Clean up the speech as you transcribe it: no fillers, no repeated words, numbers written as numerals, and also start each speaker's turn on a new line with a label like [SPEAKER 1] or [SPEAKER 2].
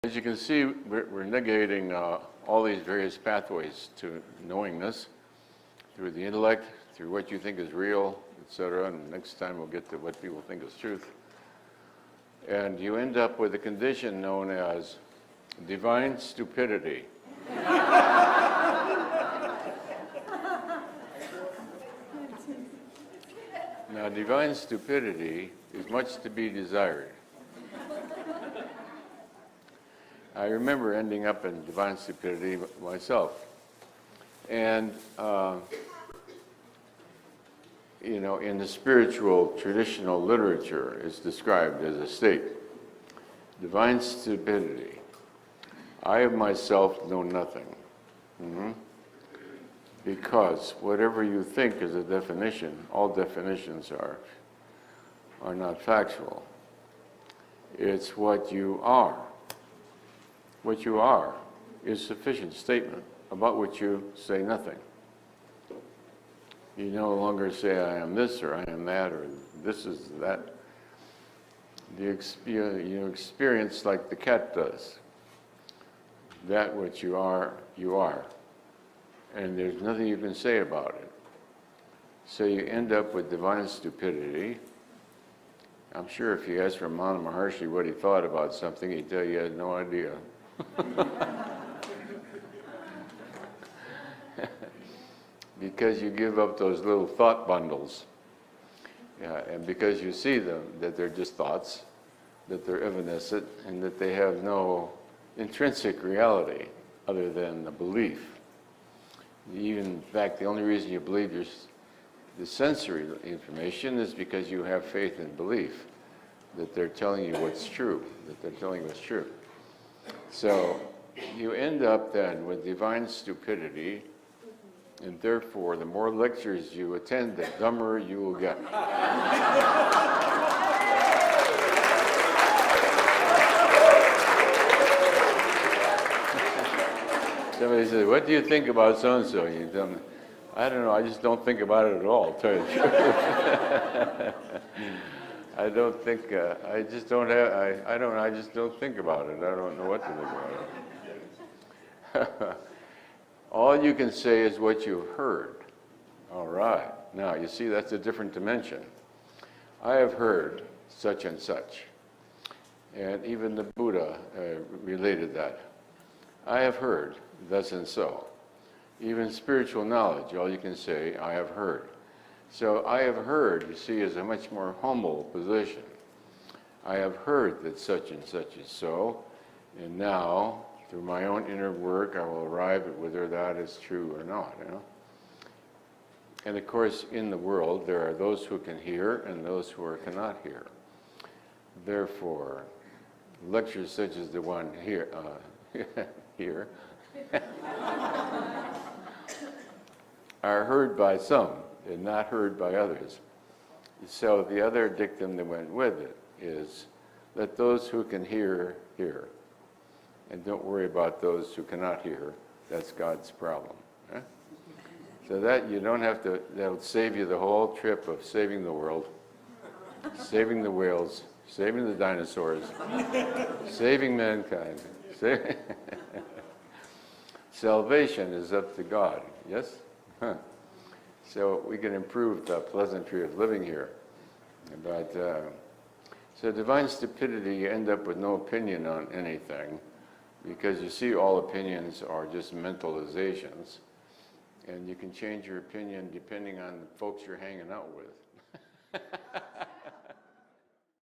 [SPEAKER 1] As you can see, we're negating all these various pathways to knowingness through the intellect, through what you think is real, etc. And next time we'll get to what people think is truth. And you end up with a condition known as divine stupidity. Now, divine stupidity is much to be desired. I remember ending up in divine stupidity myself. And, in the spiritual traditional literature, it's described as a state. Divine stupidity. I of myself know nothing. Because whatever you think is a definition, all definitions are not factual. It's what you are. What you are is sufficient statement, about which you say nothing. You no longer say, I am this, or I am that, or this is that. You experience like the cat does. That which you are, you are. And there's nothing you can say about it. So you end up with divine stupidity. I'm sure if you asked Ramana Maharshi what he thought about something, he'd tell you he had no idea. Because you give up those little thought bundles. Yeah, and because you see them, that they're just thoughts, that they're evanescent, and that they have no intrinsic reality other than the belief. Even, in fact, the only reason you believe the sensory information is because you have faith and belief that they're telling you what's true, that they're telling you what's true. So you end up then with divine stupidity, and therefore the more lectures you attend, the dumber you will get. Somebody says, what do you think about so-and-so? You tell me, I don't know, I just don't think about it at all, to tell you the truth. I don't think, I just don't have, I just don't think about it. I don't know what to think about it. All you can say is what you've heard. All right. Now, you see, that's a different dimension. I have heard such and such. And even the Buddha related that. I have heard thus and so. Even spiritual knowledge, all you can say, I have heard. So I have heard, you see, is a much more humble position. I have heard that such and such is so, and now, through my own inner work, I will arrive at whether that is true or not, And of course, in the world, there are those who can hear and those who cannot hear. Therefore, lectures such as the one here, here, are heard by some and not heard by others. So the other dictum that went with it is, let those who can hear, hear. And don't worry about those who cannot hear. That's God's problem. So that you don't have to, that'll save you the whole trip of saving the world, saving the whales, saving the dinosaurs, saving mankind. Salvation is up to God, yes? So we can improve the pleasantry of living here. But, so divine stupidity, you end up with no opinion on anything, because you see all opinions are just mentalizations, and you can change your opinion depending on the folks you're hanging out with.